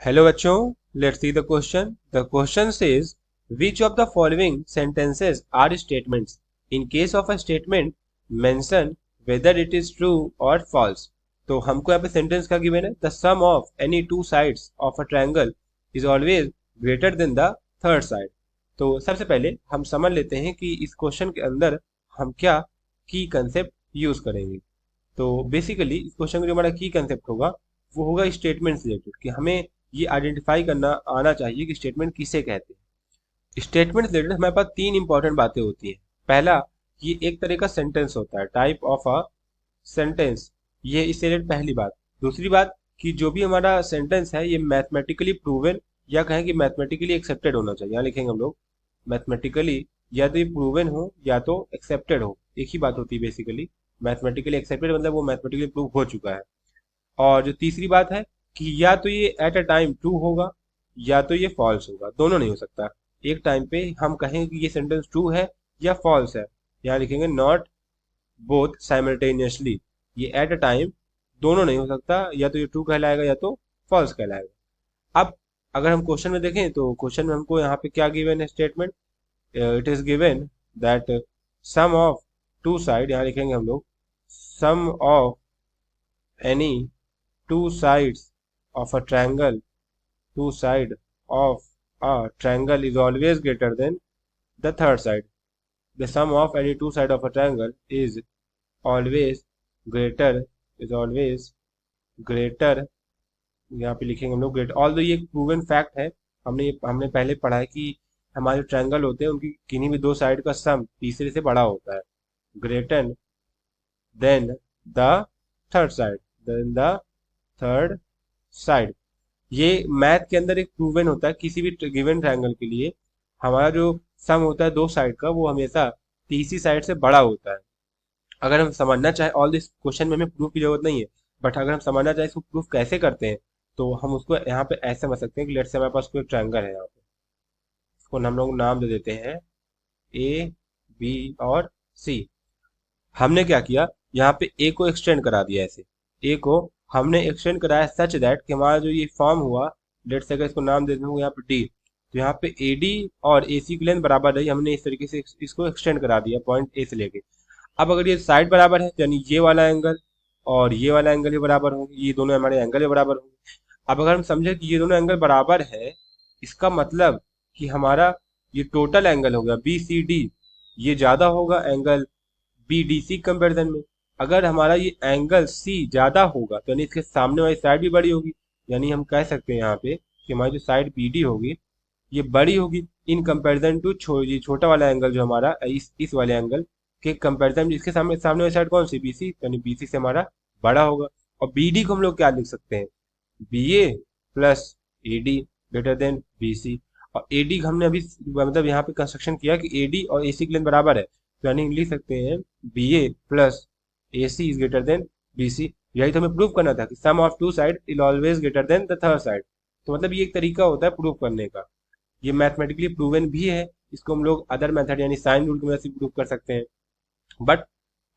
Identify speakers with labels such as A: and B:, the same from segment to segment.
A: Hello बच्चों, let's see the question. The question says, which of the following sentences are statements? In case of a statement, mention whether it is true or false. तो हमको यहाँ पे sentence क्या given है? The sum of any two sides of a triangle is always greater than the third side. तो सबसे पहले हम समझ लेते हैं कि इस क्वेश्चन के अंदर हम क्या की कंसेप्ट यूज करेंगे. तो बेसिकली इस क्वेश्चन का जो हमारा की कंसेप्ट होगा वो होगा स्टेटमेंट रिलेटेड, कि हमें ये आइडेंटिफाई करना आना चाहिए कि स्टेटमेंट किसे कहते हैं. स्टेटमेंट रिलेटेड हमारे पास तीन इंपॉर्टेंट बातें होती हैं. पहला, ये एक तरह का सेंटेंस होता है, टाइप ऑफ अ सेंटेंस. ये इससे रिलेटेड पहली बात. दूसरी बात कि जो भी हमारा सेंटेंस है ये मैथमेटिकली प्रूवन या कहें कि मैथमेटिकली एक्सेप्टेड होना चाहिए. यहाँ लिखेंगे हम लोग मैथमेटिकली, या तो ये प्रूवन हो या तो एक्सेप्टेड हो. एक ही बात होती है बेसिकली. मैथमेटिकली एक्सेप्टेड मतलब वो मैथमेटिकली प्रूव हो चुका है. और जो तीसरी बात है कि या तो ये एट अ टाइम ट्रू होगा या तो ये फॉल्स होगा, दोनों नहीं हो सकता. एक टाइम पे हम कहेंगे कि ये सेंटेंस ट्रू है या फॉल्स है. यहाँ लिखेंगे नॉट बोथ साइमल्टेनियसली. ये एट अ टाइम दोनों नहीं हो सकता, या तो ये ट्रू कहलाएगा या तो फॉल्स कहलाएगा. अब अगर हम क्वेश्चन में देखें तो क्वेश्चन में हमको यहाँ पे क्या गिवन है statement. It is given that sum of two side, यहाँ लिखेंगे हम लोग sum of any two sides of a triangle, two side of a triangle is always greater than the third side. The sum of any two side of a triangle is always greater. यहाँ पे लिखेंगे हम लोग greater. Although ये एक proven fact है. हमने पहले पढ़ा है कि हमारे ट्रायंगल होते हैं उनकी किन्हीं भी दो साइड का सम तीसरे से बड़ा होता है. Greater than the third side, than the third side. ये मैथ के अंदर एक प्रूवन होता है. किसी भी गिवन ट्रायंगल के लिए हमारा जो सम होता है दो साइड का वो हमेशा तीसरी साइड से बड़ा होता है. अगर हम समझना चाहें, ऑल दिस क्वेश्चन में हमें प्रूफ की जरूरत नहीं है, बट अगर हम समझना चाहें इसको प्रूफ कैसे करते हैं तो हम उसको यहाँ पे ऐसे समझ सकते हैं कि लेट से हमारे पास कोई ट्रायंगल है. यहाँ पे इसको हम लोग नाम दे देते हैं ए, बी और सी. हमने क्या किया, यहाँ पे ए को एक्सटेंड करा दिया. ऐसे ए को हमने एक्सटेंड कराया सच दैट कि हमारा जो ये फॉर्म हुआ, लेट से इसको नाम दे दूंगा यहाँ पे डी. तो यहाँ पे ए डी और ए सी की लेंथ बराबर रही. हमने इस तरीके से इसको एक्सटेंड करा दिया पॉइंट ए से लेके. अब अगर ये साइड बराबर है यानी ये वाला एंगल और ये वाला एंगल ही बराबर होंगे, ये दोनों हमारे एंगल ही बराबर होंगे. अब अगर हम समझे कि ये दोनों एंगल बराबर है, इसका मतलब कि हमारा ये टोटल एंगल होगा बी सी डी, ये ज्यादा होगा angle B D C comparison में. अगर हमारा ये एंगल सी ज्यादा होगा तो यानी इसके सामने वाली साइड भी बड़ी होगी. यानी हम कह सकते हैं यहाँ पे कि हमारी जो साइड बी डी होगी ये बड़ी होगी इन कंपैरिजन टू ये छोटा वाला एंगल जो हमारा इस वाले एंगल के कंपैरिजन. इसके सामने सामने वाली साइड कौन सी, बी सी, यानी बी सी से हमारा बड़ा होगा. और बी डी को हम लोग क्या लिख सकते हैं, B A plus A D greater than B C. और ए डी हमने अभी मतलब यहाँ पे कंस्ट्रक्शन किया कि ए डी और ए सी की लेंथ बराबर है, तो यानी लिख सकते हैं B A plus A C is greater than B C. यही तो हमें प्रूव करना था कि sum of two side is always greater than the third side. तो मतलब ये एक तरीका होता है प्रूव करने का. ये मैथमेटिकली प्रूवन भी है. इसको हम लोग अदर मेथड यानी साइन रूल की मदद से प्रूव कर सकते हैं. बट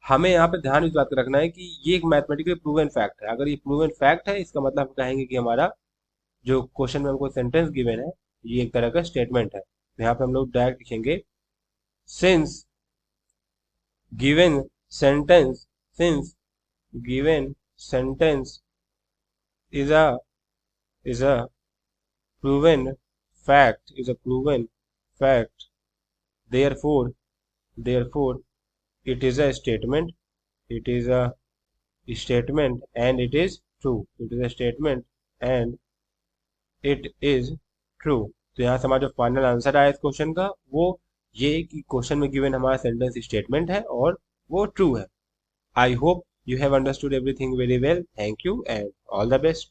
A: हमें यहाँ पे ध्यान इस बात का रखना है कि ये एक मैथमेटिकली प्रूवन फैक्ट है. अगर ये प्रूवन फैक्ट है इसका मतलब हम कहेंगे कि हमारा जो क्वेश्चन में हमको सेंटेंस गिवन है ये एक तरह का स्टेटमेंट है. तो यहाँ पे हम लोग डायरेक्ट लिखेंगे since given sentence, since given sentence is a proven fact, therefore it is a statement, and it is true. It is a statement and it is true. तो यहाँ से हमारा जो फाइनल आंसर आया इस क्वेश्चन का वो ये कि क्वेश्चन में गिवन हमारा सेंटेंस स्टेटमेंट है और वो ट्रू है. I hope you have understood everything very well. Thank you and all the best.